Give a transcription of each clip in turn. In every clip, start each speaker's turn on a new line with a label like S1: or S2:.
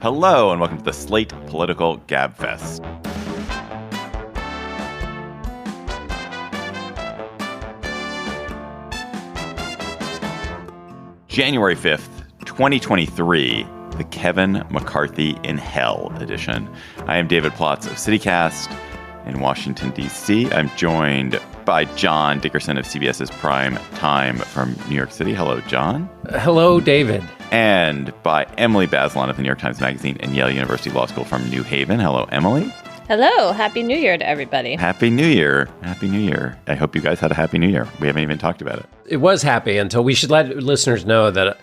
S1: Hello, and welcome to the Slate Political Gabfest. January 5th, 2023, the Kevin McCarthy in Hell edition. I am David Plotz of CityCast in Washington, D.C. I'm joined by John Dickerson of CBS's Prime Time from New York City. Hello, John.
S2: Hello, David.
S1: And by Emily Bazelon of the New York Times Magazine and Yale University Law School from New Haven. Hello, Emily.
S3: Hello. Happy New Year to everybody.
S1: Happy New Year. Happy New Year. I hope you guys had a Happy New Year. We haven't even talked about it.
S2: It was happy until we should let listeners know that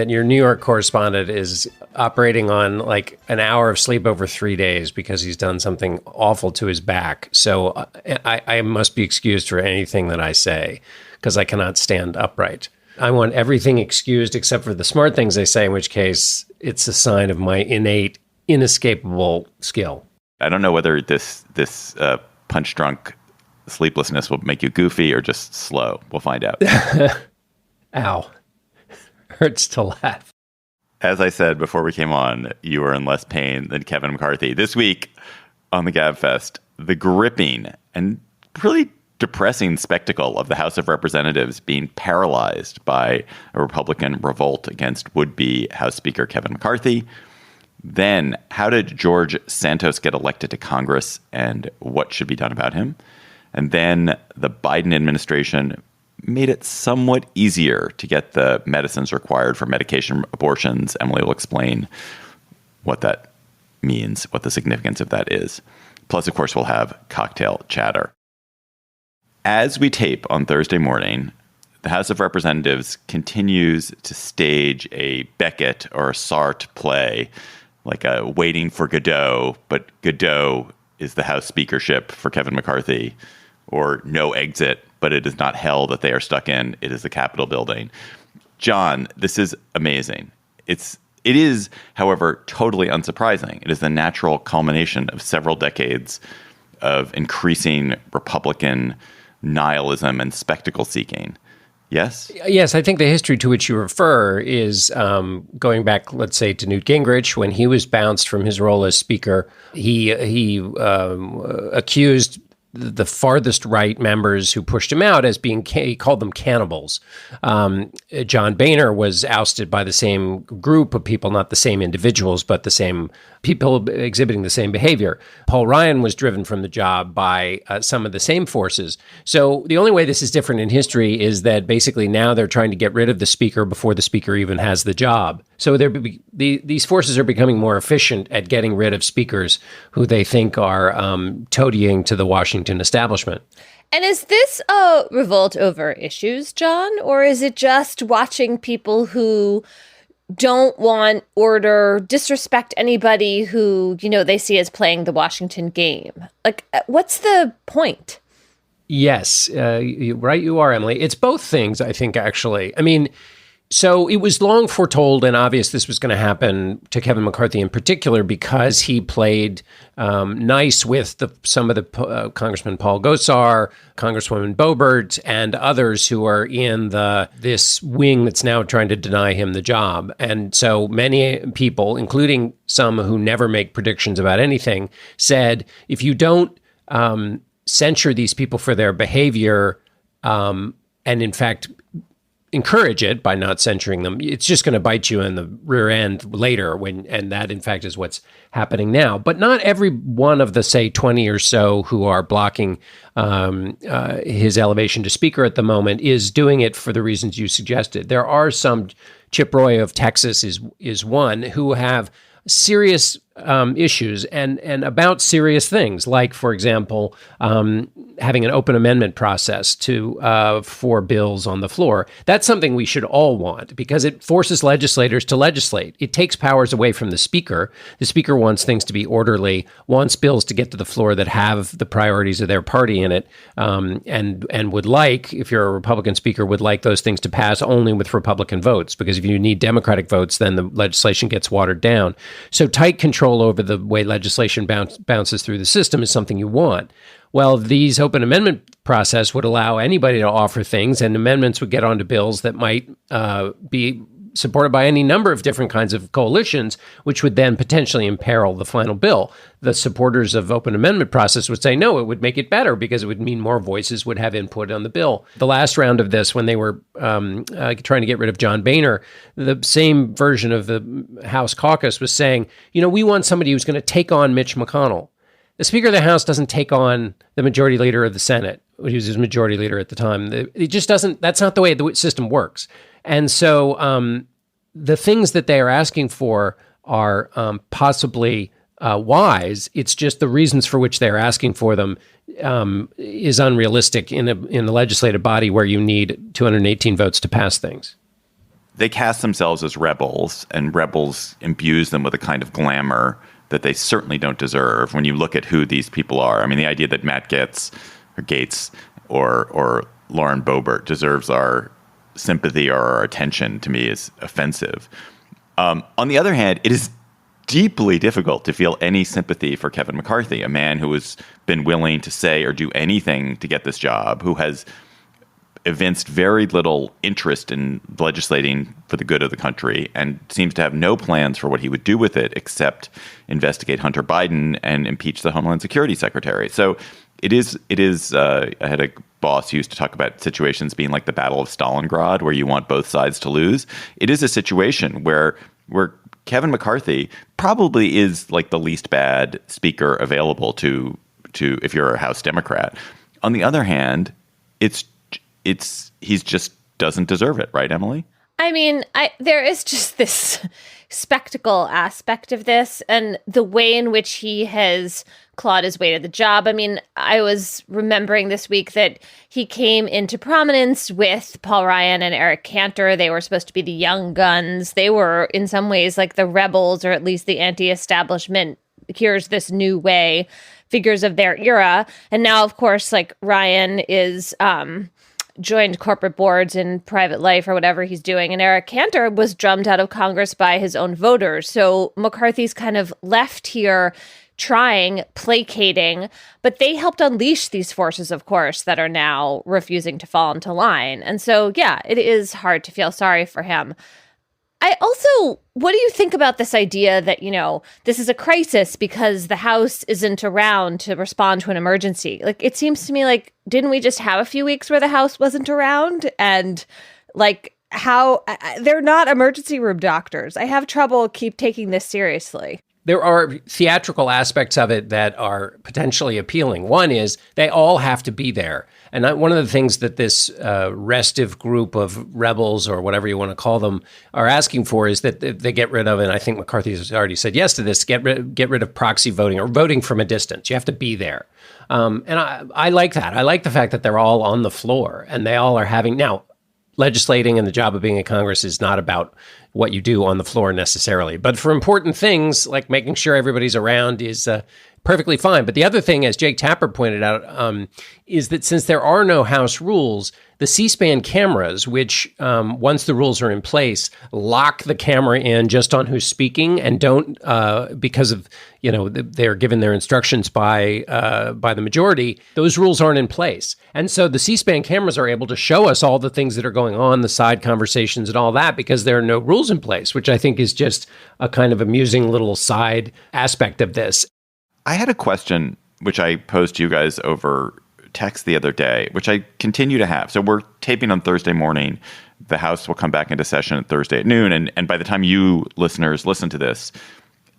S2: your New York correspondent is operating on like an hour of sleep over 3 days because he's done something awful to his back. So I must be excused for anything that I say because I cannot stand upright. I want everything excused except for the smart things I say, in which case it's a sign of my innate, inescapable skill.
S1: I don't know whether this punch-drunk sleeplessness will make you goofy or just slow. We'll find out.
S2: Ow. Hurts to laugh.
S1: As I said before we came on, you were in less pain than Kevin McCarthy. This week on the Gabfest, the gripping and really depressing spectacle of the House of Representatives being paralyzed by a Republican revolt against would-be House Speaker Kevin McCarthy. Then, how did George Santos get elected to Congress and what should be done about him? And then the Biden administration made it somewhat easier to get the medicines required for medication abortions. Emily will explain what that means, what the significance of that is. Plus, of course, we'll have cocktail chatter. As we tape on Thursday morning, the House of Representatives continues to stage a Beckett or a Sartre play, like a Waiting for Godot, but Godot is the House speakership for Kevin McCarthy, or No Exit, but it is not hell that they are stuck in. It is the Capitol building. John, this is amazing. It is, however, totally unsurprising. It is the natural culmination of several decades of increasing Republican nihilism and spectacle seeking. Yes?
S2: Yes, I think the history to which you refer is going back, let's say, to Newt Gingrich. When he was bounced from his role as speaker, he accused the farthest right members who pushed him out as being, he called them cannibals. John Boehner was ousted by the same group of people, not the same individuals, but the same people exhibiting the same behavior. Paul Ryan was driven from the job by some of the same forces. So the only way this is different in history is that basically now they're trying to get rid of the speaker before the speaker even has the job. So these forces are becoming more efficient at getting rid of speakers who they think are toadying to the Washington establishment.
S3: And is this a revolt over issues, John? Or is it just watching people who don't want order, disrespect anybody who, they see as playing the Washington game? Like, what's the point?
S2: Yes, right you are, Emily. It's both things, I think, actually. I mean, so it was long foretold and obvious this was going to happen to Kevin McCarthy in particular because he played nice with some of the Congressman Paul Gosar, Congresswoman Boebert, and others who are in this wing that's now trying to deny him the job. And so many people, including some who never make predictions about anything, said, if you don't censure these people for their behavior and in fact encourage it by not censuring them, it's just going to bite you in the rear end later and that in fact is what's happening now. But not every one of the, say, 20 or so who are blocking his elevation to speaker at the moment is doing it for the reasons you suggested. There are some, Chip Roy of Texas is one, who have serious issues and about serious things, like, for example, having an open amendment process for bills on the floor. That's something we should all want because it forces legislators to legislate. It takes powers away from the speaker. The speaker wants things to be orderly, wants bills to get to the floor that have the priorities of their party in it, and would like, if you're a Republican speaker, would like those things to pass only with Republican votes, because if you need Democratic votes, then the legislation gets watered down. So tight control over the way legislation bounces through the system is something you want. Well, these open amendment process would allow anybody to offer things, and amendments would get onto bills that might be supported by any number of different kinds of coalitions, which would then potentially imperil the final bill. The supporters of open amendment process would say, no, it would make it better because it would mean more voices would have input on the bill. The last round of this, when they were trying to get rid of John Boehner, the same version of the House caucus was saying, we want somebody who's going to take on Mitch McConnell. The Speaker of the House doesn't take on the Majority Leader of the Senate, who was his Majority Leader at the time. It just doesn't, that's not the way the system works. And so the things that they are asking for are possibly wise. It's just the reasons for which they're asking for them is unrealistic in the legislative body where you need 218 votes to pass things.
S1: They cast themselves as rebels, and rebels imbues them with a kind of glamour that they certainly don't deserve when you look at who these people are. I mean, the idea that Matt Gaetz or Lauren Boebert deserves our sympathy or our attention, to me, is offensive. On the other hand, it is deeply difficult to feel any sympathy for Kevin McCarthy, a man who has been willing to say or do anything to get this job, who has evinced very little interest in legislating for the good of the country and seems to have no plans for what he would do with it except investigate Hunter Biden and impeach the Homeland Security Secretary. So it is. I had a boss who used to talk about situations being like the Battle of Stalingrad, where you want both sides to lose. It is a situation where Kevin McCarthy probably is like the least bad speaker available to if you're a House Democrat. On the other hand, he's just doesn't deserve it, right, Emily?
S3: I mean, there is just this spectacle aspect of this and the way in which he has clawed his way to the job. I mean, I was remembering this week that he came into prominence with Paul Ryan and Eric Cantor. They were supposed to be the young guns. They were in some ways like the rebels, or at least the anti-establishment, here's this new way figures of their era. And now, of course, like Ryan is joined corporate boards in private life or whatever he's doing. And Eric Cantor was drummed out of Congress by his own voters. So McCarthy's kind of left here trying, placating, but they helped unleash these forces, of course, that are now refusing to fall into line. And so, yeah, it is hard to feel sorry for him. What do you think about this idea that, this is a crisis because the House isn't around to respond to an emergency? Like, it seems to me like, didn't we just have a few weeks where the House wasn't around? And like, how they're not emergency room doctors. I have trouble keep taking this seriously.
S2: There are theatrical aspects of it that are potentially appealing. One is they all have to be there. And one of the things that this restive group of rebels, or whatever you want to call them, are asking for is that they get rid of, and I think McCarthy has already said yes to this, get rid of proxy voting or voting from a distance. You have to be there. And I like that. I like the fact that they're all on the floor and they all are having... Now, legislating and the job of being in Congress is not about what you do on the floor necessarily. But for important things, like making sure everybody's around, is perfectly fine. But the other thing, as Jake Tapper pointed out, is that since there are no House rules, the C-SPAN cameras, which once the rules are in place, lock the camera in just on who's speaking and don't, because of, they're given their instructions by the majority, those rules aren't in place. And so the C-SPAN cameras are able to show us all the things that are going on, the side conversations and all that, because there are no rules in place, which I think is just a kind of amusing little side aspect of this.
S1: I had a question, which I posed to you guys over text the other day, which I continue to have. So we're taping on Thursday morning. The House will come back into session at Thursday at noon. And by the time you listeners listen to this,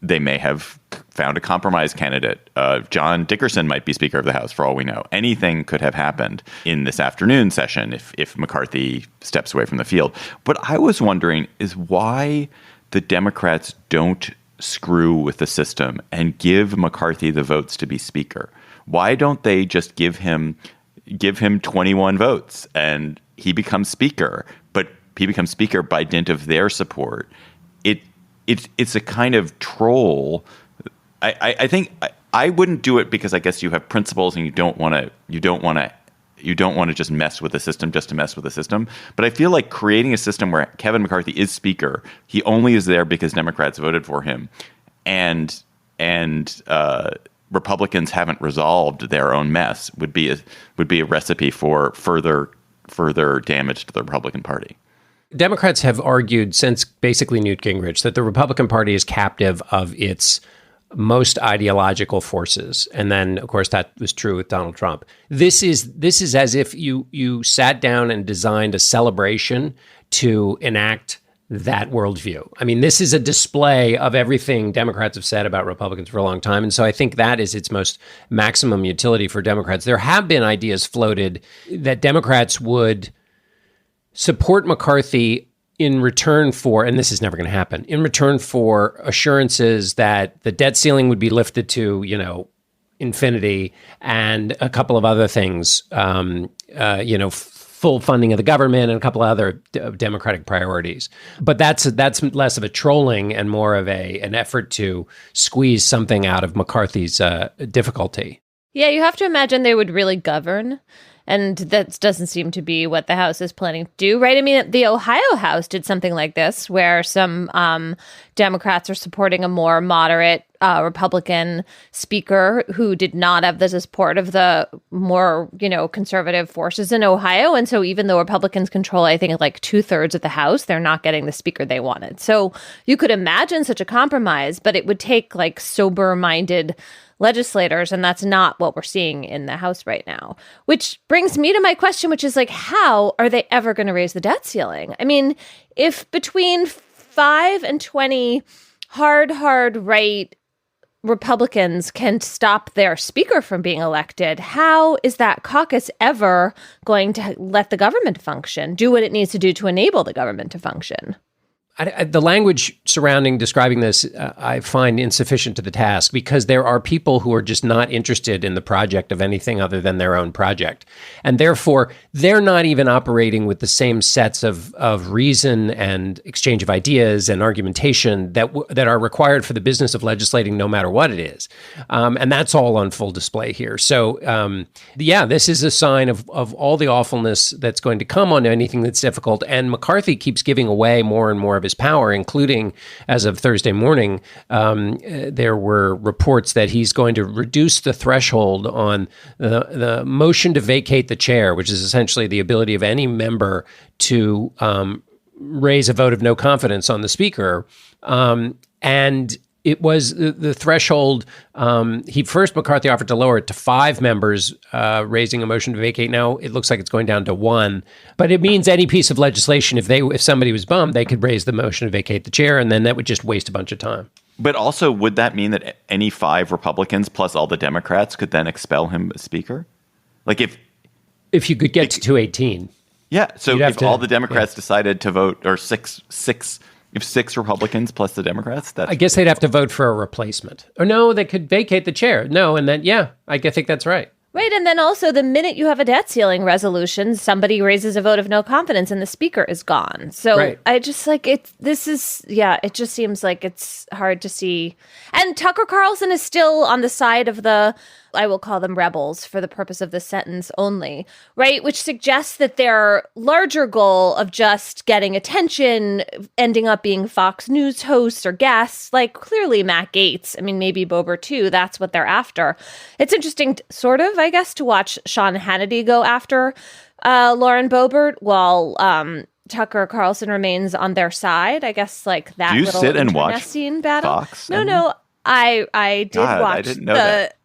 S1: they may have found a compromise candidate. John Dickerson might be Speaker of the House, for all we know. Anything could have happened in this afternoon session if McCarthy steps away from the field. What I was wondering is why the Democrats don't screw with the system and give McCarthy the votes to be Speaker. Why don't they just give him 21 votes and he becomes Speaker? But he becomes Speaker by dint of their support. It's a kind of troll. I think I wouldn't do it because I guess you have principles and you don't want to just mess with the system just to mess with the system. But I feel like creating a system where Kevin McCarthy is Speaker, he only is there because Democrats voted for him, and Republicans haven't resolved their own mess would be a recipe for further damage to the Republican Party.
S2: Democrats have argued since basically Newt Gingrich that the Republican Party is captive of its most ideological forces. And then, of course, that was true with Donald Trump. This is as if you sat down and designed a celebration to enact that worldview. I mean, this is a display of everything Democrats have said about Republicans for a long time. And so I think that is its most maximum utility for Democrats. There have been ideas floated that Democrats would support McCarthy in return for, and this is never going to happen, in return for assurances that the debt ceiling would be lifted to, infinity, and a couple of other things, full funding of the government and a couple of other Democratic priorities. But that's less of a trolling and more of an effort to squeeze something out of McCarthy's difficulty.
S3: Yeah, you have to imagine they would really govern. And that doesn't seem to be what the House is planning to do, right? I mean, the Ohio House did something like this, where some Democrats are supporting a more moderate Republican speaker who did not have the support of the more, conservative forces in Ohio. And so even though Republicans control, I think, like 2/3 of the House, they're not getting the speaker they wanted. So you could imagine such a compromise, but it would take like sober-minded legislators, and that's not what we're seeing in the House right now. Which brings me to my question, which is like, how are they ever going to raise the debt ceiling? I mean, if between 5 and 20 hard right Republicans can stop their speaker from being elected, how is that caucus ever going to let the government function, do what it needs to do to enable the government to function?
S2: The language surrounding describing this, I find insufficient to the task, because there are people who are just not interested in the project of anything other than their own project. And therefore, they're not even operating with the same sets of reason and exchange of ideas and argumentation that are required for the business of legislating, no matter what it is. And that's all on full display here. So, this is a sign of all the awfulness that's going to come on anything that's difficult. And McCarthy keeps giving away more and more of his power, including, as of Thursday morning, there were reports that he's going to reduce the threshold on the motion to vacate the chair, which is essentially the ability of any member to raise a vote of no confidence on the speaker. And it was the threshold. McCarthy offered to lower it to 5 members raising a motion to vacate. Now it looks like it's going down to 1, but it means any piece of legislation, if somebody was bummed, they could raise the motion to vacate the chair, and then that would just waste a bunch of time.
S1: But also, would that mean that any 5 Republicans plus all the Democrats could then expel him as speaker? Like
S2: if you could get to 218.
S1: Yeah. So if all the Democrats decided to vote, or six Republicans plus the Democrats,
S2: I guess they'd have to vote for a replacement. Or no, they could vacate the chair. No, and then, I think that's right.
S3: Right, and then also the minute you have a debt ceiling resolution, somebody raises a vote of no confidence and the speaker is gone. So right. I just it just seems like it's hard to see. And Tucker Carlson is still on the side of the, I will call them rebels for the purpose of this sentence only, right? Which suggests that their larger goal of just getting attention, ending up being Fox News hosts or guests, like clearly Matt Gaetz, I mean, maybe Boebert too, that's what they're after. It's interesting, sort of, I guess, to watch Sean Hannity go after Lauren Boebert while Tucker Carlson remains on their side. I guess like that.
S1: Do you
S3: little
S1: sit and watch
S3: scene battle?
S1: Fox?
S3: No, I did watch.
S1: I didn't know that.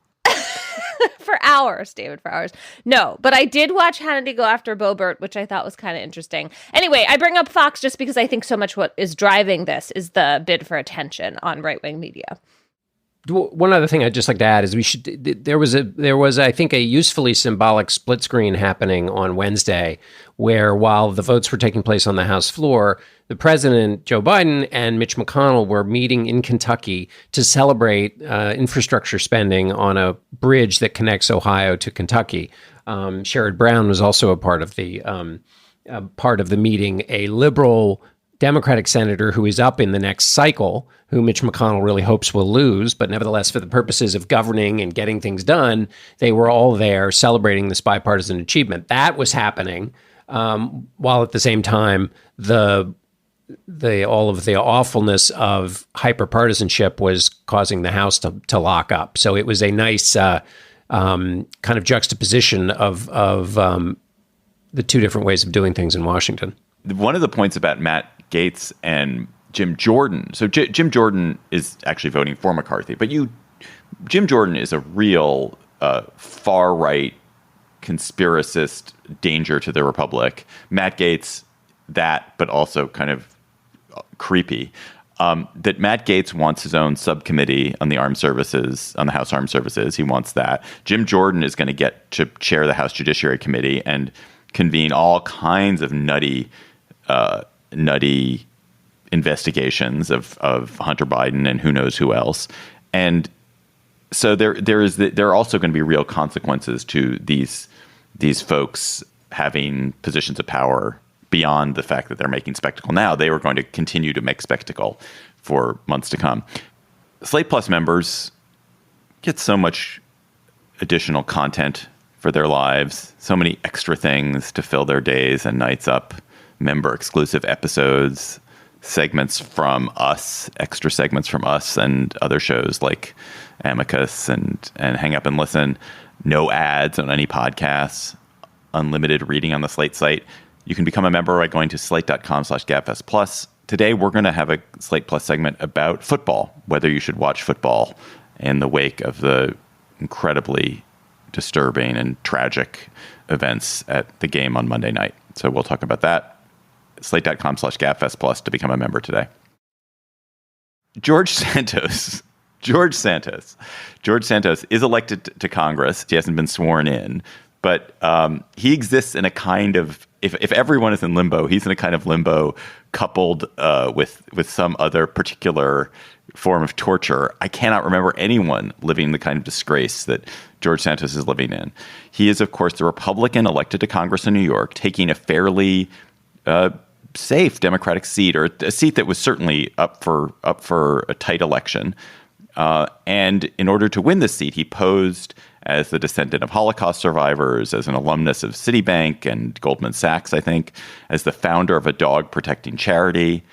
S3: For hours, David, for hours. No, but I did watch Hannity go after Boebert, which I thought was kind of interesting. Anyway, I bring up Fox just because I think so much what is driving this is the bid for attention on right-wing media.
S2: One other thing I'd just like to add is there was I think a usefully symbolic split screen happening on Wednesday, where while the votes were taking place on the House floor, the president, Joe Biden, and Mitch McConnell were meeting in Kentucky to celebrate infrastructure spending on a bridge that connects Ohio to Kentucky. Sherrod Brown was also a part of the meeting, a liberal Democratic senator who is up in the next cycle, who Mitch McConnell really hopes will lose, but nevertheless, for the purposes of governing and getting things done, they were all there celebrating this bipartisan achievement. That was happening, while at the same time, all of the awfulness of hyperpartisanship was causing the House to lock up. So it was a nice kind of juxtaposition of the two different ways of doing things in Washington.
S1: One of the points about Matt Gaetz and Jim Jordan. So Jim Jordan is actually voting for McCarthy, but Jim Jordan is a real far right conspiracist danger to the Republic. Matt Gaetz, but also kind of creepy. That Matt Gaetz wants his own subcommittee on the armed services, on the House Armed Services. He wants that. Jim Jordan is going to get to chair the House Judiciary Committee and convene all kinds of nutty investigations of Hunter Biden and who knows who else. And so there are also going to be real consequences to these folks having positions of power beyond the fact that they're making spectacle now. They were going to continue to make spectacle for months to come. Slate Plus members get so much additional content for their lives, so many extra things to fill their days and nights up, member exclusive episodes, segments from us, extra segments from us and other shows like Amicus and Hang Up and Listen, no ads on any podcasts, unlimited reading on the Slate site. You can become a member by going to slate.com/Gabfest Plus. Today, we're going to have a Slate Plus segment about football, whether you should watch football in the wake of the incredibly disturbing and tragic events at the game on Monday night. So we'll talk about that. Slate.com/Gabfest Plus to become a member today. George Santos is elected to Congress. He hasn't been sworn in, but he exists in a kind of, if everyone is in limbo, he's in a kind of limbo coupled with some other particular form of torture. I cannot remember anyone living the kind of disgrace that George Santos is living in. He is, of course, the Republican elected to Congress in New York, taking a fairly safe Democratic seat, or a seat that was certainly up for a tight election. And in order to win this seat, he posed as the descendant of Holocaust survivors, as an alumnus of Citibank and Goldman Sachs, I think, as the founder of a dog protecting charity.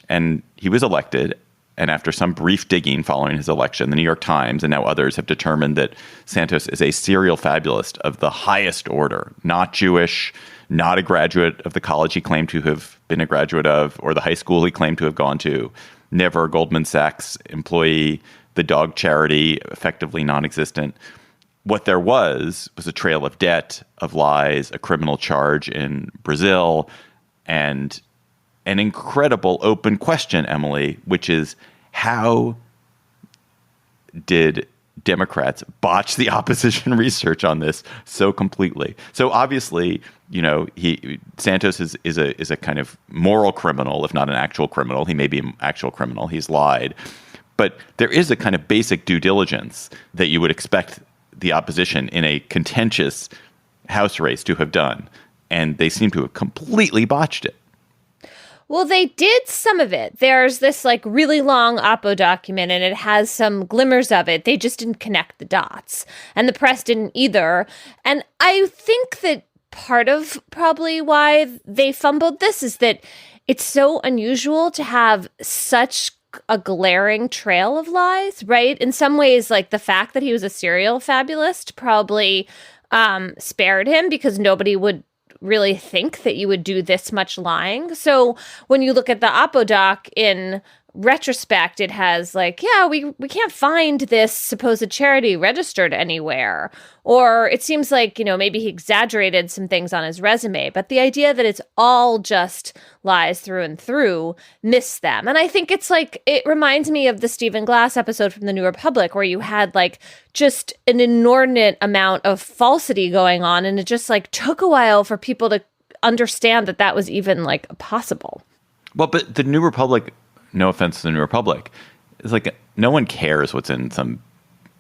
S1: And he was elected. And after some brief digging following his election, the New York Times and now others have determined that Santos is a serial fabulist of the highest order, not Jewish, not a graduate of the college he claimed to have been a graduate of, or the high school he claimed to have gone to, never a Goldman Sachs employee, the dog charity effectively non-existent. What there was a trail of debt, of lies, a criminal charge in Brazil, and an incredible open question, Emily, which is, how did Democrats botch the opposition research on this so completely? So obviously, Santos is a kind of moral criminal, if not an actual criminal. He may be an actual criminal. He's lied. But there is a kind of basic due diligence that you would expect the opposition in a contentious House race to have done. And they seem to have completely botched it.
S3: Well, they did some of it. There's this really long Oppo document, and it has some glimmers of it. They just didn't connect the dots, and the press didn't either. And I think that part of probably why they fumbled this is that it's so unusual to have such a glaring trail of lies, right? In some ways, the fact that he was a serial fabulist probably spared him, because nobody would really think that you would do this much lying. So when you look at the Oppo doc in retrospect, it has we can't find this supposed charity registered anywhere. Or it seems maybe he exaggerated some things on his resume, but the idea that it's all just lies through and through miss them. And I think it's it reminds me of the Stephen Glass episode from The New Republic, where you had just an inordinate amount of falsity going on. And it just took a while for people to understand that that was even possible.
S1: Well, but The New Republic, no offense to The New Republic, it's no one cares what's in some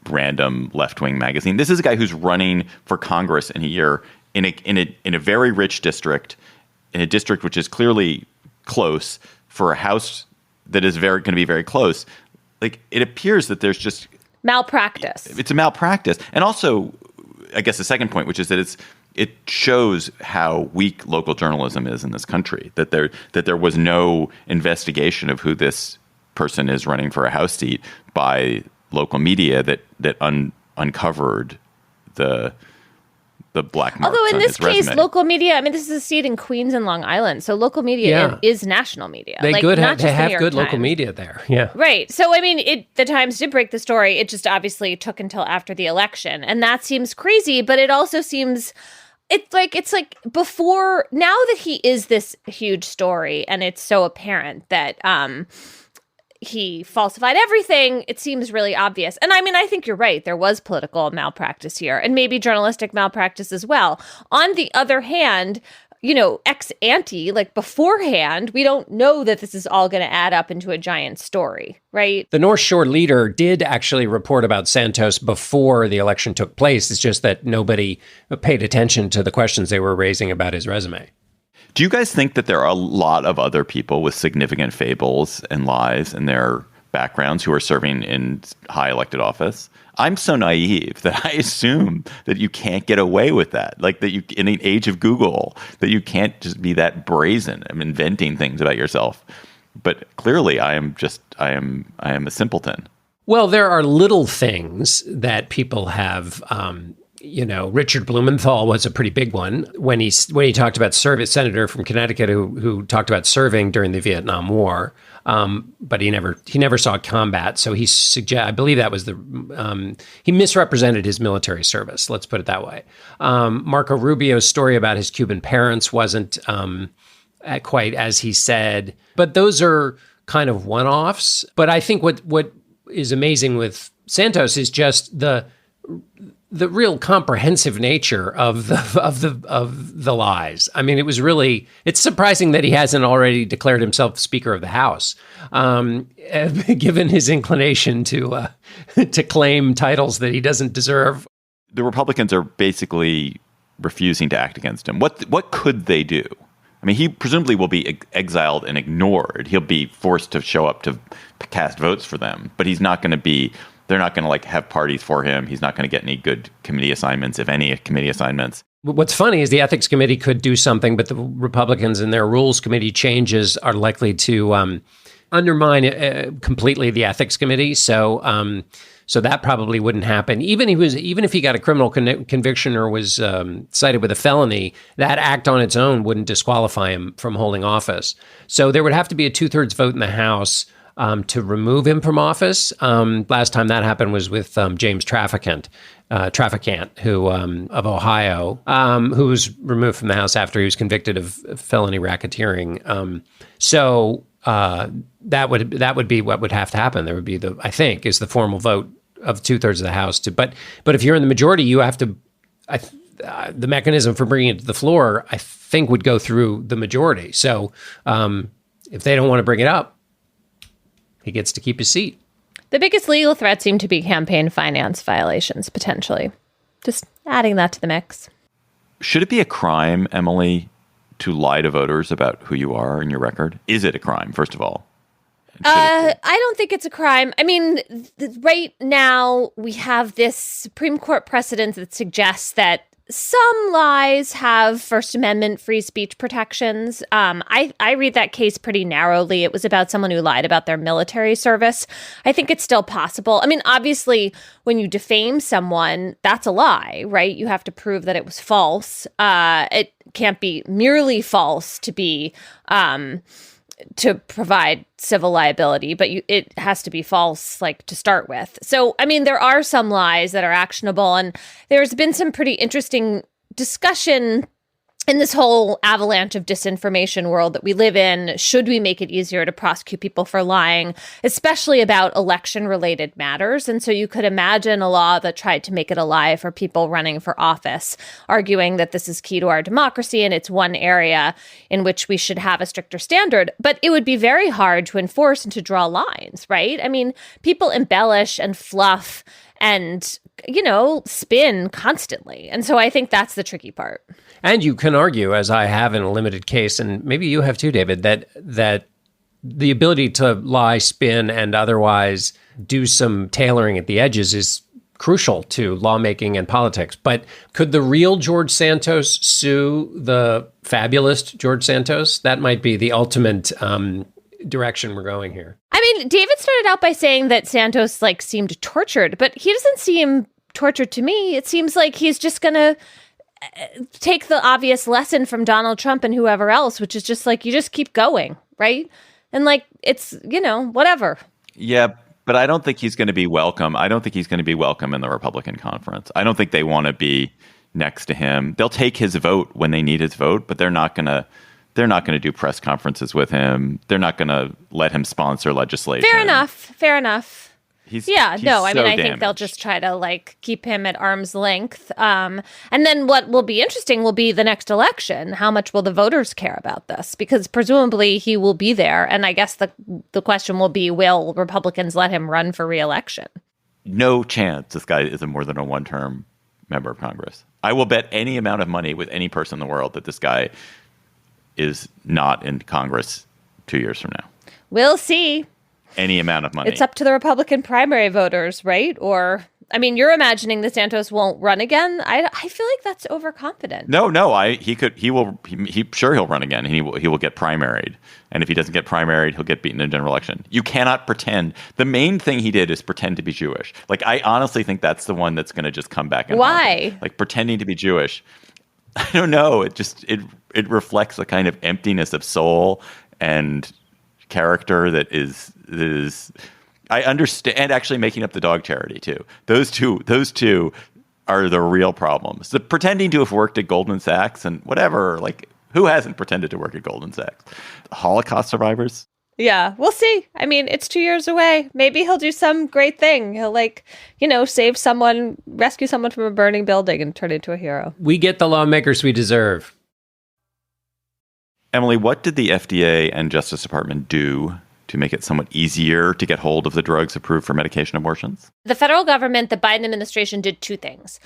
S1: random left-wing magazine. This is a guy who's running for Congress in a year in a very rich district, in a district which is clearly close, for a House that is going to be very close. It appears that there's just
S3: malpractice.
S1: It's a malpractice. And also, I guess the second point, which is that it shows how weak local journalism is in this country, that there was no investigation of who this person is running for a House seat by local media that uncovered the the black marks
S3: Although in
S1: on
S3: this
S1: his
S3: case,
S1: resume.
S3: local media, I mean, this is a seat in Queens and Long Island. So local media is national media.
S2: They
S3: like,
S2: have
S3: Times.
S2: good local media there. Yeah.
S3: Right. So, I mean, the Times did break the story. It just obviously took until after the election. And that seems crazy, but it also seems it's like before, now that he is this huge story and it's so apparent that he falsified everything, it seems really obvious. And I mean, I think you're right. There was political malpractice here and maybe journalistic malpractice as well. On the other hand, ex ante, like beforehand, we don't know that this is all going to add up into a giant story, right?
S2: The North Shore Leader did actually report about Santos before the election took place. It's just that nobody paid attention to the questions they were raising about his resume.
S1: Do you guys think that there are a lot of other people with significant fables and lies in their backgrounds who are serving in high elected office? I'm so naive that I assume that you can't get away with that. Like that you, in the age of Google, that you can't just be that brazen and inventing things about yourself. But clearly I am a simpleton. Well,
S2: there are little things that people have, Richard Blumenthal was a pretty big one when he talked about senator from Connecticut who talked about serving during the Vietnam War, but he never saw combat. So I believe that was he misrepresented his military service. Let's put it that way. Marco Rubio's story about his Cuban parents wasn't quite as he said, but those are kind of one-offs. But I think what is amazing with Santos is just the real comprehensive nature of the lies. I mean, it's surprising that he hasn't already declared himself Speaker of the House, given his inclination to claim titles that he doesn't deserve.
S1: The Republicans are basically refusing to act against him. What could they do? I mean, he presumably will be exiled and ignored. He'll be forced to show up to cast votes for them, but he's not going to be. They're not going to have parties for him. He's not going to get any good committee assignments, if any committee assignments.
S2: What's funny is the ethics committee could do something, but the Republicans and their rules committee changes are likely to undermine completely the ethics committee. So that probably wouldn't happen. Even if he got a criminal conviction or was cited with a felony, that act on its own wouldn't disqualify him from holding office. So there would have to be a 2/3 vote in the House to remove him from office. Last time that happened was with James Trafficant, who of Ohio, who was removed from the House after he was convicted of felony racketeering. So that would be what would have to happen. There would be the formal vote of 2/3 of the House. But if you're in the majority, you have to. The mechanism for bringing it to the floor, I think, would go through the majority. So if they don't want to bring it up, he gets to keep his seat.
S3: The biggest legal threat seemed to be campaign finance violations, potentially. Just adding that to the mix.
S1: Should it be a crime, Emily, to lie to voters about who you are and your record? Is it a crime, first of all?
S3: I don't think it's a crime. I mean, right now we have this Supreme Court precedent that suggests that some lies have First Amendment free speech protections. I read that case pretty narrowly. It was about someone who lied about their military service. I think it's still possible. I mean, obviously, when you defame someone, that's a lie, right? You have to prove that it was false. It can't be merely false to be to provide civil liability, but it has to be false, to start with. So, I mean, there are some lies that are actionable, and there's been some pretty interesting discussion in this whole avalanche of disinformation world that we live in. Should we make it easier to prosecute people for lying, especially about election-related matters? And so you could imagine a law that tried to make it a lie for people running for office, arguing that this is key to our democracy and it's one area in which we should have a stricter standard. But it would be very hard to enforce and to draw lines, right? I mean, people embellish and fluff and, spin constantly. And so I think that's the tricky part.
S2: And you can argue, as I have in a limited case, and maybe you have too, David, that the ability to lie, spin, and otherwise do some tailoring at the edges is crucial to lawmaking and politics. But could the real George Santos sue the fabulous George Santos? That might be the ultimate direction we're going here.
S3: I mean, David started out by saying that Santos seemed tortured, but he doesn't seem tortured to me. It seems like he's just going to take the obvious lesson from Donald Trump and whoever else, which is just like, you just keep going, right? And like, it's, whatever.
S1: Yeah, but I don't think he's going to be welcome. I don't think he's going to be welcome in the Republican conference. I don't think they want to be next to him. They'll take his vote when they need his vote, but they're not going to do press conferences with him. They're not going to let him sponsor legislation.
S3: Fair enough. I think
S1: damaged.
S3: they'll just try to like keep him at arm's length. And then what will be interesting will be the next election. How much will the voters care about this? Because presumably he will be there. And I guess the question will be, will Republicans let him run for re-election?
S1: No chance this guy is a more than a one-term member of Congress. I will bet any amount of money with any person in the world that this guy is not in Congress 2 years from now.
S3: We'll see.
S1: Any amount of money.
S3: It's up to the Republican primary voters, right? Or, I mean, you're imagining that Santos won't run again. I feel like that's overconfident.
S1: No. He'll run again. He will get primaried. And if he doesn't get primaried, he'll get beaten in a general election. You cannot pretend. The main thing he did is pretend to be Jewish. Like, I honestly think that's the one that's going to just come back. And
S3: why?
S1: Like, pretending to be Jewish. I don't know. It reflects a kind of emptiness of soul and character that is I understand, and actually making up the dog charity too. Those two are the real problems. The pretending to have worked at Goldman Sachs and whatever, like, who hasn't pretended to work at Goldman Sachs? Holocaust survivors?
S3: Yeah, we'll see. I mean, it's 2 years away. Maybe he'll do some great thing. He'll save someone, rescue someone from a burning building and turn into a hero.
S2: We get the lawmakers we deserve.
S1: Emily, what did the FDA and Justice Department do to make it somewhat easier to get hold of the drugs approved for medication abortions?
S3: The federal government, the Biden administration, did two things.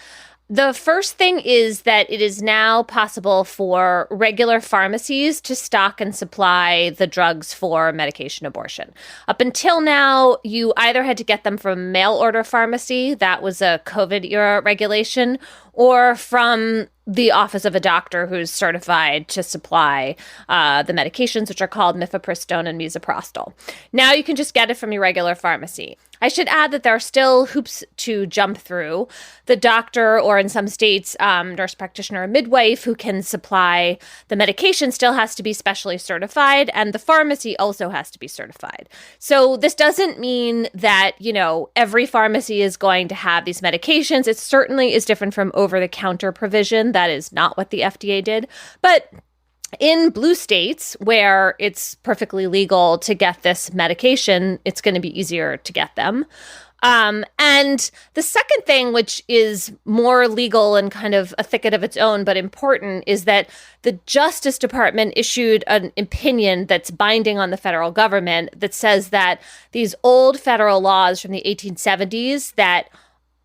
S3: The first thing is that it is now possible for regular pharmacies to stock and supply the drugs for medication abortion. Up until now, you either had to get them from mail order pharmacy, that was a COVID era regulation, or from the office of a doctor who's certified to supply the medications, which are called mifepristone and misoprostol. Now you can just get it from your regular pharmacy. I should add that there are still hoops to jump through. The doctor, or in some states, nurse practitioner or midwife who can supply the medication still has to be specially certified, and the pharmacy also has to be certified. So this doesn't mean that, every pharmacy is going to have these medications. It certainly is different from over-the-counter provision. That is not what the FDA did. But in blue states where it's perfectly legal to get this medication, it's going to be easier to get them. And the second thing, which is more legal and kind of a thicket of its own, but important, is that the Justice Department issued an opinion that's binding on the federal government that says that these old federal laws from the 1870s that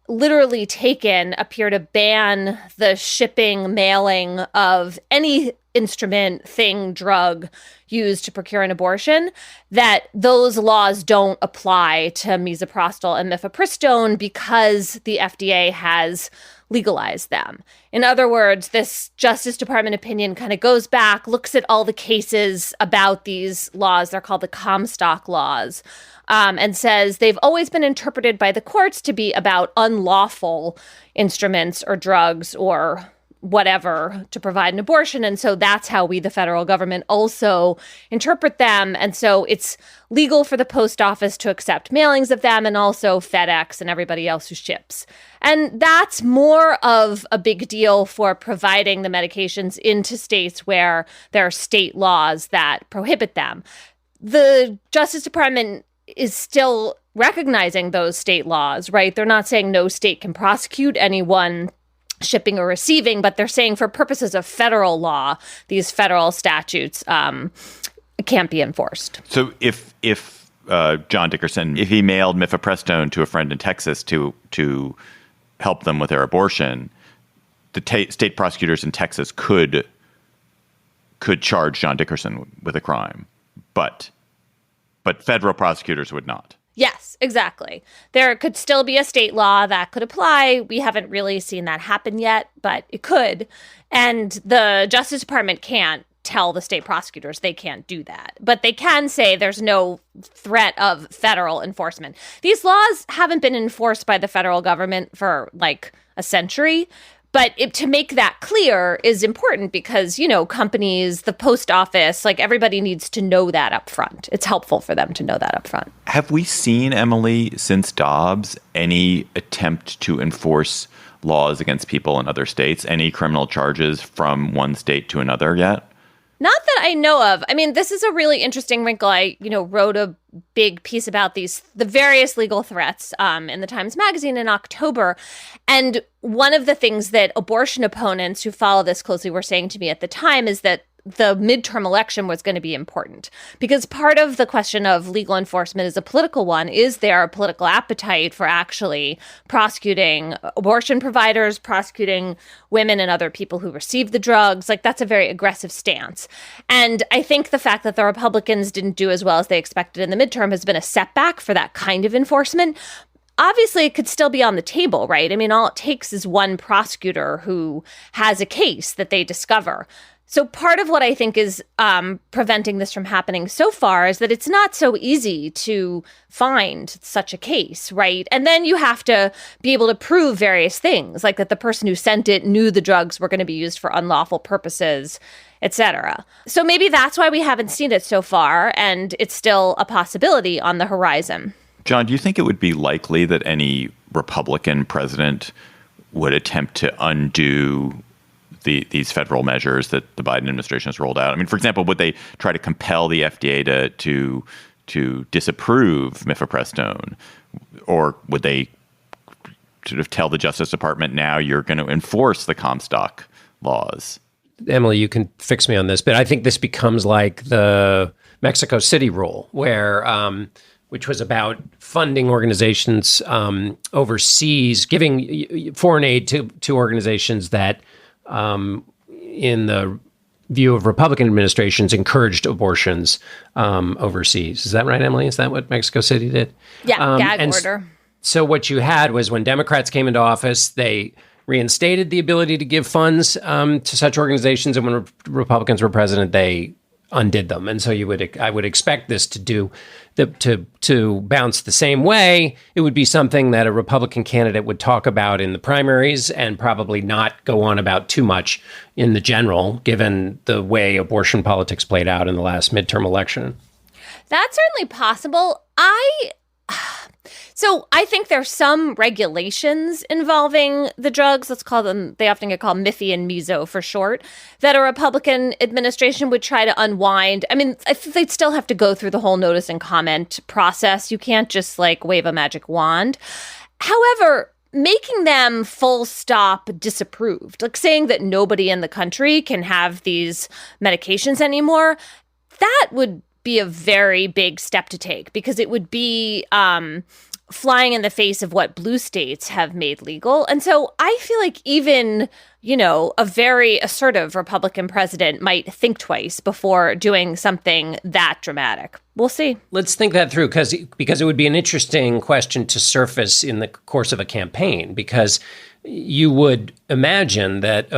S3: literally taken appear to ban the shipping, mailing of any instrument, thing, drug used to procure an abortion, that those laws don't apply to misoprostol and mifepristone because the FDA has legalized them. In other words, this Justice Department opinion kind of goes back, looks at all the cases about these laws, they're called the Comstock laws, and says they've always been interpreted by the courts to be about unlawful instruments or drugs or whatever to provide an abortion. And so that's how we, the federal government, also interpret them. And so it's legal for the post office to accept mailings of them, and also FedEx and everybody else who ships. And that's more of a big deal for providing the medications into states where there are state laws that prohibit them. The Justice Department is still recognizing those state laws, right? They're not saying no state can prosecute anyone shipping or receiving, but they're saying for purposes of federal law, these federal statutes can't be enforced.
S1: So if John Dickerson, if he mailed mifepristone to a friend in Texas to help them with their abortion, the state prosecutors in Texas could charge John Dickerson with a crime, but federal prosecutors would not.
S3: Yes, exactly. There could still be a state law that could apply. We haven't really seen that happen yet, but it could. And the Justice Department can't tell the state prosecutors they can't do that. But they can say there's no threat of federal enforcement. These laws haven't been enforced by the federal government for like a century. But to make that clear is important because, companies, the post office, like everybody needs to know that up front. It's helpful for them to know that up front.
S1: Have we seen, Emily, since Dobbs, any attempt to enforce laws against people in other states? Any criminal charges from one state to another yet?
S3: Not that I know of. I mean, this is a really interesting wrinkle. I, wrote a big piece about the various legal threats in the Times Magazine in October. And one of the things that abortion opponents who follow this closely were saying to me at the time is that the midterm election was going to be important because part of the question of legal enforcement is a political one. Is there a political appetite for actually prosecuting abortion providers, prosecuting women and other people who receive the drugs? Like, that's a very aggressive stance. And I think the fact that the Republicans didn't do as well as they expected in the midterm has been a setback for that kind of enforcement. Obviously, it could still be on the table, right? I mean, all it takes is one prosecutor who has a case that they discover. So part of what I think is preventing this from happening so far is that it's not so easy to find such a case, right? And then you have to be able to prove various things, like that the person who sent it knew the drugs were going to be used for unlawful purposes, et cetera. So maybe that's why we haven't seen it so far, and it's still a possibility on the horizon.
S1: John, do you think it would be likely that any Republican president would attempt to undo these federal measures that the Biden administration has rolled out? I mean, for example, would they try to compel the FDA to disapprove mifepristone, or would they sort of tell the Justice Department, now you're going to enforce the Comstock laws?
S2: Emily, you can fix me on this, but I think this becomes like the Mexico City rule, where which was about funding organizations overseas, giving foreign aid to organizations that, in the view of Republican administrations, encouraged abortions overseas. Is that right, Emily? Is that what Mexico City did?
S3: Yeah, gag order.
S2: So what you had was when Democrats came into office, they reinstated the ability to give funds to such organizations, and when Republicans were president, they undid them. And so I would expect this to bounce the same way. It would be something that a Republican candidate would talk about in the primaries and probably not go on about too much in the general, given the way abortion politics played out in the last midterm election.
S3: That's certainly possible. So I think there's some regulations involving the drugs, let's call them, they often get called Miffy and Meso for short, that a Republican administration would try to unwind. I mean, I think they'd still have to go through the whole notice and comment process. You can't just wave a magic wand. However, making them full stop disapproved, like saying that nobody in the country can have these medications anymore, that would be a very big step to take because it would be flying in the face of what blue states have made legal. And so I feel like even, a very assertive Republican president might think twice before doing something that dramatic. We'll see. Let's
S2: think that through because it would be an interesting question to surface in the course of a campaign, because you would imagine that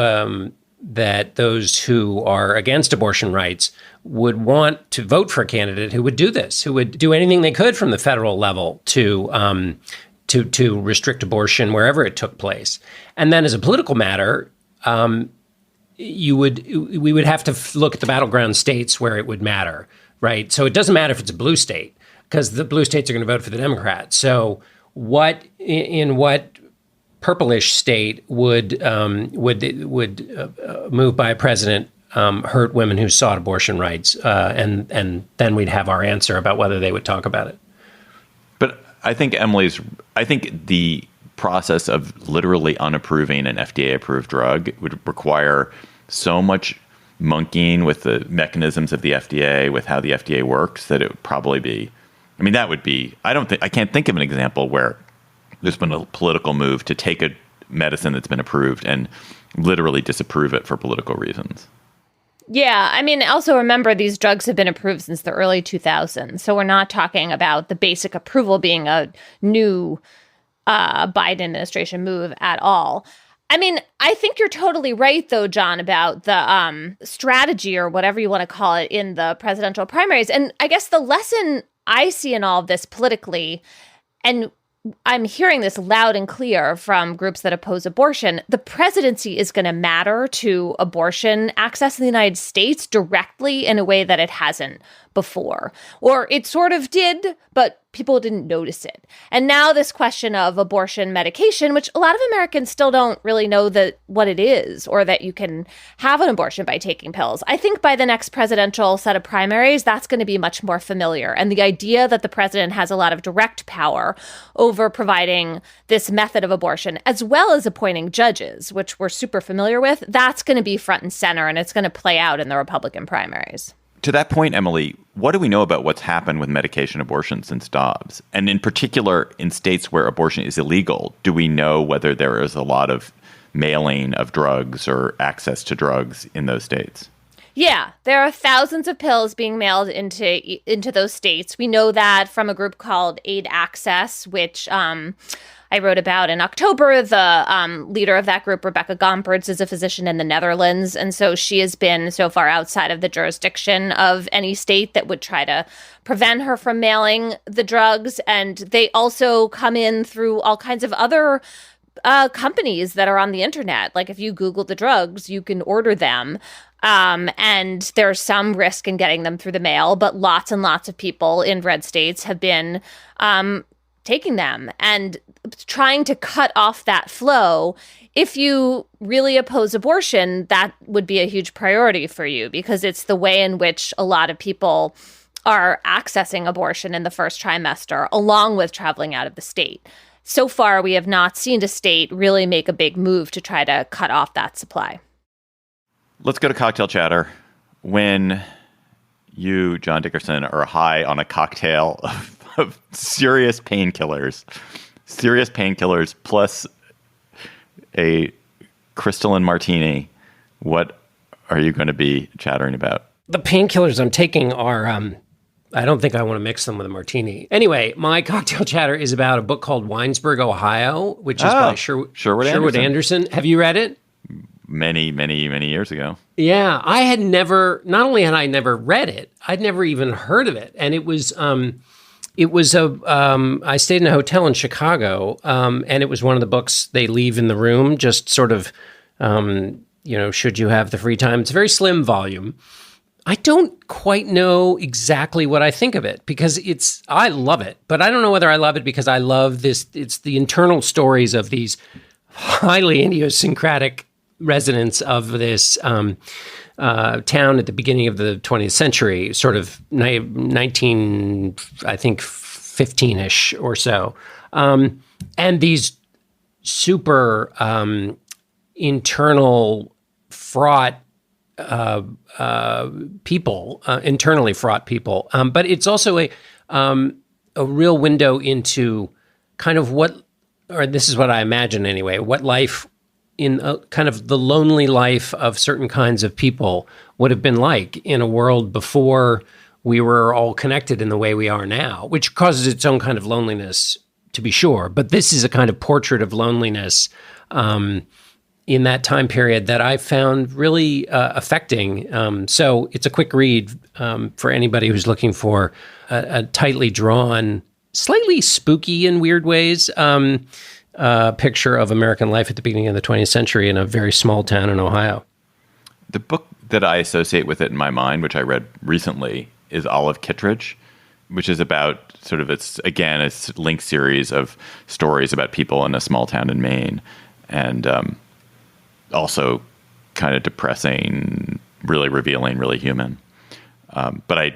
S2: that those who are against abortion rights would want to vote for a candidate who would do this, who would do anything they could from the federal level to restrict abortion wherever it took place. And then as a political matter, we would have to look at the battleground states where it would matter, right? So it doesn't matter if it's a blue state, because the blue states are going to vote for the Democrats. So in what purplish state would move by a president hurt women who sought abortion rights, and then we'd have our answer about whether they would talk about it.
S1: But I think the process of literally unapproving an FDA-approved drug would require so much monkeying with the mechanisms of the FDA, with how the FDA works, that it would probably be. I mean, that would be. I can't think of an example where there's been a political move to take a medicine that's been approved and literally disapprove it for political reasons.
S3: Yeah, I mean, also remember these drugs have been approved since the early 2000s. So we're not talking about the basic approval being a new Biden administration move at all. I mean, I think you're totally right, though, John, about the strategy or whatever you want to call it in the presidential primaries. And I guess the lesson I see in all of this politically, and I'm hearing this loud and clear from groups that oppose abortion. The presidency is going to matter to abortion access in the United States directly in a way that it hasn't before. Or it sort of did, but people didn't notice it. And now this question of abortion medication, which a lot of Americans still don't really know what it is, or that you can have an abortion by taking pills. I think by the next presidential set of primaries, that's going to be much more familiar. And the idea that the president has a lot of direct power over providing this method of abortion, as well as appointing judges, which we're super familiar with, that's going to be front and center, and it's going to play out in the Republican primaries.
S1: To that point, Emily, what do we know about what's happened with medication abortion since Dobbs? And in particular, in states where abortion is illegal, do we know whether there is a lot of mailing of drugs or access to drugs in those states?
S3: Yeah, there are thousands of pills being mailed into those states. We know that from a group called Aid Access, which I wrote about in October. The leader of that group, Rebecca Gompertz, is a physician in the Netherlands. And so she has been so far outside of the jurisdiction of any state that would try to prevent her from mailing the drugs. And they also come in through all kinds of other companies that are on the internet. Like if you Google the drugs, you can order them. And there's some risk in getting them through the mail, but lots and lots of people in red states have been taking them and trying to cut off that flow. If you really oppose abortion, that would be a huge priority for you, because it's the way in which a lot of people are accessing abortion in the first trimester, along with traveling out of the state. So far, we have not seen a state really make a big move to try to cut off that supply.
S1: Let's go to cocktail chatter. When you, John Dickerson, are high on a cocktail of serious painkillers plus a crystalline martini, what are you going to be chattering about?
S2: The painkillers I'm taking are, I don't think I want to mix them with a martini. Anyway, my cocktail chatter is about a book called Winesburg, Ohio, which is by Sherwood Anderson. Have you read it?
S1: Many years ago.
S2: Yeah, I had never, not only had I never read it, I'd never even heard of it. And I stayed in a hotel in Chicago, and it was one of the books they leave in the room, just sort of, should you have the free time. It's a very slim volume. I don't quite know exactly what I think of it, because I love it, but I don't know whether I love it because I love this. It's the internal stories of these highly idiosyncratic residents of this town at the beginning of the 20th century, sort of 15-ish or so. And these super internal fraught people, internally fraught people. But it's also a real window into kind of this is what I imagine anyway, what life in kind of the lonely life of certain kinds of people would have been like in a world before we were all connected in the way we are now, which causes its own kind of loneliness, to be sure. But this is a kind of portrait of loneliness in that time period that I found really affecting. So it's a quick read for anybody who's looking for a tightly drawn, slightly spooky in weird ways, picture of American life at the beginning of the 20th century in a very small town in Ohio.
S1: The book that I associate with it in my mind, which I read recently, is Olive Kittredge, which is about sort of it's linked series of stories about people in a small town in Maine, and also kind of depressing, really revealing, really human. But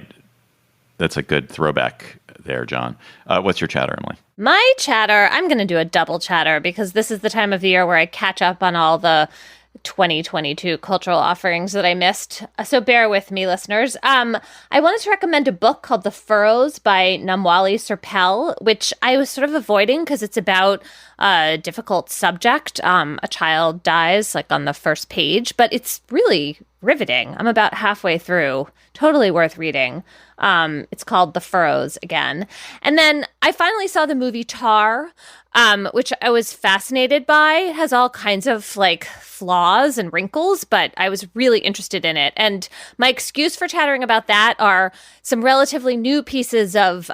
S1: that's a good throwback there, John. What's your chatter, Emily?
S3: My chatter, I'm going to do a double chatter because this is the time of the year where I catch up on all the 2022 cultural offerings that I missed. So bear with me, listeners. I wanted to recommend a book called The Furrows by Namwali Serpell, which I was sort of avoiding because it's about a difficult subject. A child dies like on the first page, but it's really riveting. I'm about halfway through. Totally worth reading. It's called The Furrows again. And then I finally saw the movie Tar, which I was fascinated by. It has all kinds of like flaws and wrinkles, but I was really interested in it. And my excuse for chattering about that are some relatively new pieces of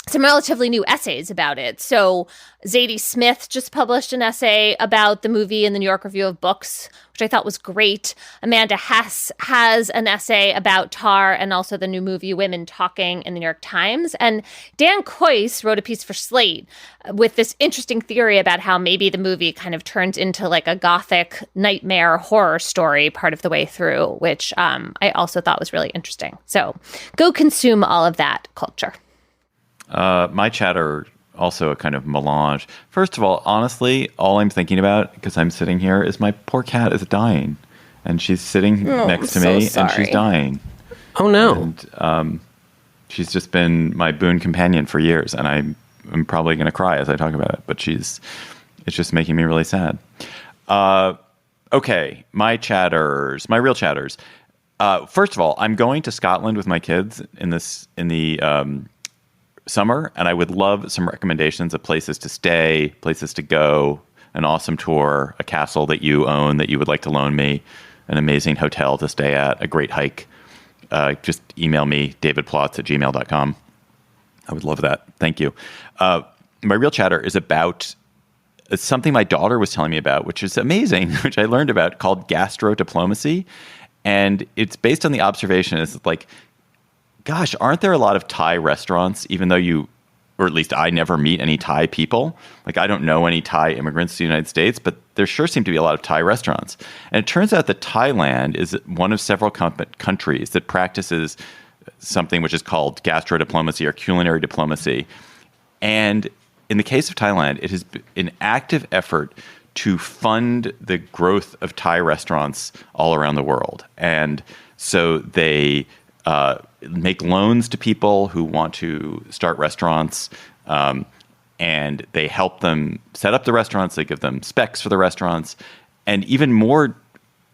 S3: some relatively new essays about it. So Zadie Smith just published an essay about the movie in the New York Review of Books, which I thought was great. Amanda Hess has an essay about Tar and also the new movie Women Talking in the New York Times. And Dan Kois wrote a piece for Slate with this interesting theory about how maybe the movie kind of turns into like a gothic nightmare horror story part of the way through, which I also thought was really interesting. So go consume all of that culture.
S1: My chatter, also a kind of melange. First of all, honestly, all I'm thinking about, because I'm sitting here, is my poor cat is dying. And she's sitting next to me, and she's dying.
S2: Oh, no.
S1: And she's just been my boon companion for years, and I'm probably going to cry as I talk about it. But it's just making me really sad. Okay, my real chatters. First of all, I'm going to Scotland with my kids in the summer, and I would love some recommendations of places to stay, places to go, an awesome tour, a castle that you own that you would like to loan me, an amazing hotel to stay at, a great hike. Just email me, davidplotz@gmail.com. I would love that. Thank you. My real chatter is about something my daughter was telling me about, which is amazing, which I learned about, called gastrodiplomacy. And it's based on the observation, it's like, gosh, aren't there a lot of Thai restaurants, even though or at least I never meet any Thai people? Like, I don't know any Thai immigrants to the United States, but there sure seem to be a lot of Thai restaurants. And it turns out that Thailand is one of several countries that practices something which is called gastrodiplomacy or culinary diplomacy. And in the case of Thailand, it has been an active effort to fund the growth of Thai restaurants all around the world. And so they make loans to people who want to start restaurants, and they help them set up the restaurants. They give them specs for the restaurants. And even more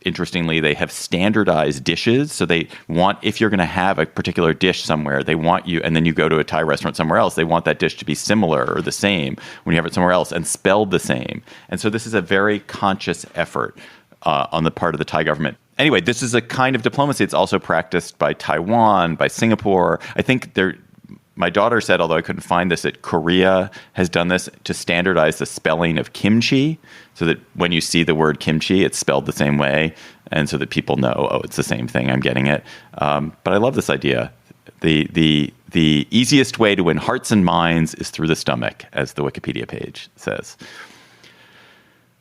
S1: interestingly, they have standardized dishes. So they want, if you're going to have a particular dish somewhere, they want you, and then you go to a Thai restaurant somewhere else, they want that dish to be similar or the same when you have it somewhere else and spelled the same. And so this is a very conscious effort on the part of the Thai government. Anyway, this is a kind of diplomacy. It's also practiced by Taiwan, by Singapore. I think my daughter said, although I couldn't find this, that Korea has done this to standardize the spelling of kimchi, so that when you see the word kimchi, it's spelled the same way, and so that people know, oh, it's the same thing, I'm getting it. But I love this idea. The easiest way to win hearts and minds is through the stomach, as the Wikipedia page says.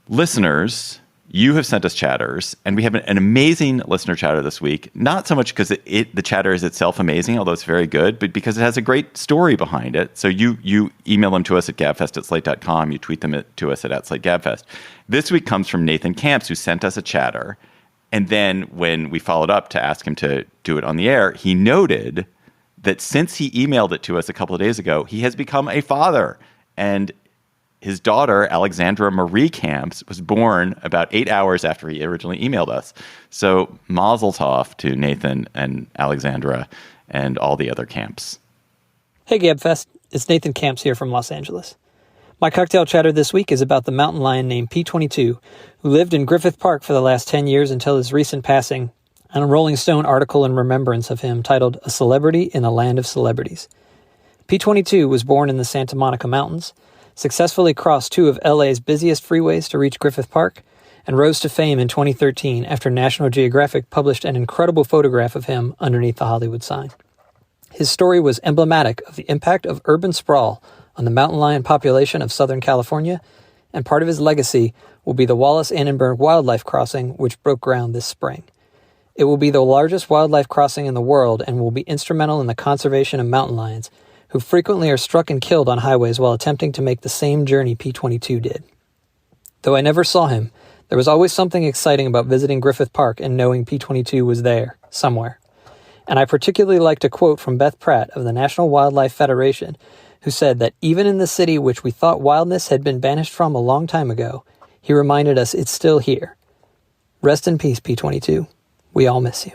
S1: Listeners, you have sent us chatters, and we have an amazing listener chatter this week. Not so much because the chatter is itself amazing, although it's very good, but because it has a great story behind it. So you email them to us at gabfest@slate.com. You tweet them to us at @SlateGabfest. This week comes from Nathan Camps, who sent us a chatter. And then when we followed up to ask him to do it on the air, he noted that since he emailed it to us a couple of days ago, he has become a father. And his daughter, Alexandra Marie Camps, was born about 8 hours after he originally emailed us. So mazel tov to Nathan and Alexandra and all the other Camps.
S4: Hey, Gabfest. It's Nathan Camps here from Los Angeles. My cocktail chatter this week is about the mountain lion named P22, who lived in Griffith Park for the last 10 years until his recent passing, and a Rolling Stone article in remembrance of him titled A Celebrity in a Land of Celebrities. P22 was born in the Santa Monica Mountains, successfully crossed two of LA's busiest freeways to reach Griffith Park, and rose to fame in 2013 after National Geographic published an incredible photograph of him underneath the Hollywood sign. His story was emblematic of the impact of urban sprawl on the mountain lion population of Southern California, and part of his legacy will be the Wallace-Annenberg Wildlife Crossing, which broke ground this spring. It will be the largest wildlife crossing in the world and will be instrumental in the conservation of mountain lions, who frequently are struck and killed on highways while attempting to make the same journey P22 did. Though I never saw him, there was always something exciting about visiting Griffith Park and knowing P22 was there, somewhere. And I particularly liked a quote from Beth Pratt of the National Wildlife Federation, who said that even in the city which we thought wildness had been banished from a long time ago, he reminded us it's still here. Rest in peace, P22. We all miss you.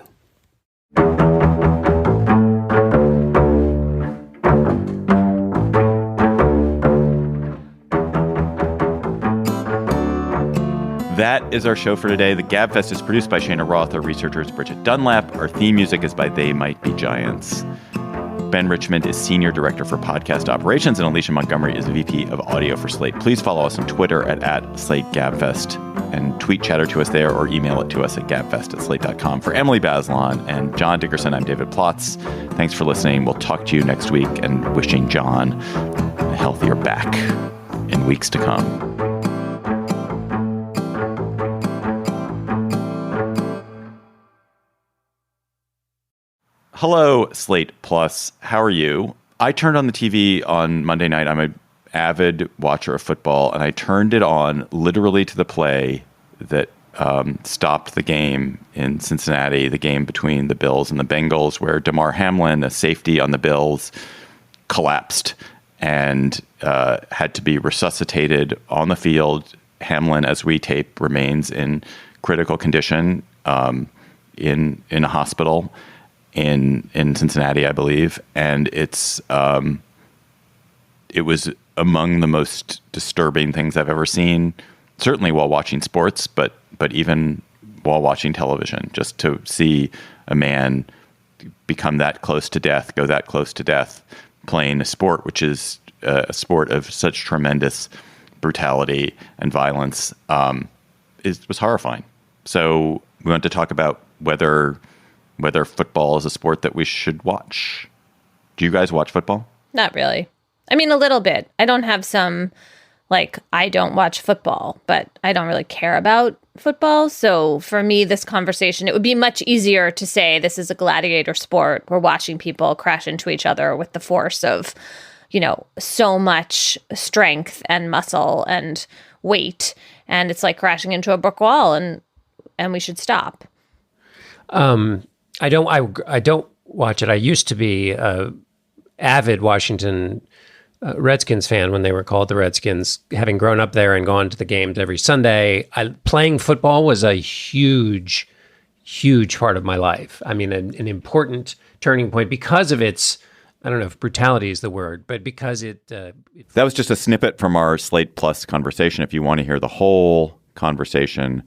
S1: That is our show for today. The Gabfest is produced by Shana Roth. Our researcher is Bridget Dunlap. Our theme music is by They Might Be Giants. Ben Richmond is Senior Director for Podcast Operations, and Alicia Montgomery is VP of Audio for Slate. Please follow us on Twitter at @SlateGabfest and tweet chatter to us there or email it to us at gabfest@slate.com. For Emily Bazelon and John Dickerson, I'm David Plotz. Thanks for listening. We'll talk to you next week, and wishing John a healthier back in weeks to come. Hello, Slate Plus. How are you? I turned on the TV on Monday night. I'm an avid watcher of football, and I turned it on literally to the play that stopped the game in Cincinnati, the game between the Bills and the Bengals, where Damar Hamlin, a safety on the Bills, collapsed and had to be resuscitated on the field. Hamlin, as we tape, remains in critical condition in a hospital in Cincinnati, I believe, and it was among the most disturbing things I've ever seen. Certainly while watching sports, but even while watching television, just to see a man become that close to death, go that close to death, playing a sport which is a sport of such tremendous brutality and violence, was horrifying. So we want to talk about whether football is a sport that we should watch. Do you guys watch football?
S3: Not really. I mean, a little bit. I don't have some, I don't watch football, but I don't really care about football. So for me, this conversation, it would be much easier to say this is a gladiator sport. We're watching people crash into each other with the force of, so much strength and muscle and weight. And it's like crashing into a brick wall, and we should stop.
S2: I don't watch it. I used to be a avid Washington Redskins fan when they were called the Redskins, having grown up there and gone to the games every Sunday. Playing football was a huge, huge part of my life. I mean, an important turning point because of its, I don't know if brutality is the word, but because that
S1: was just a snippet from our Slate Plus conversation. If you want to hear the whole conversation,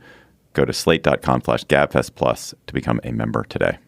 S1: go to slate.com/GabFest Plus to become a member today.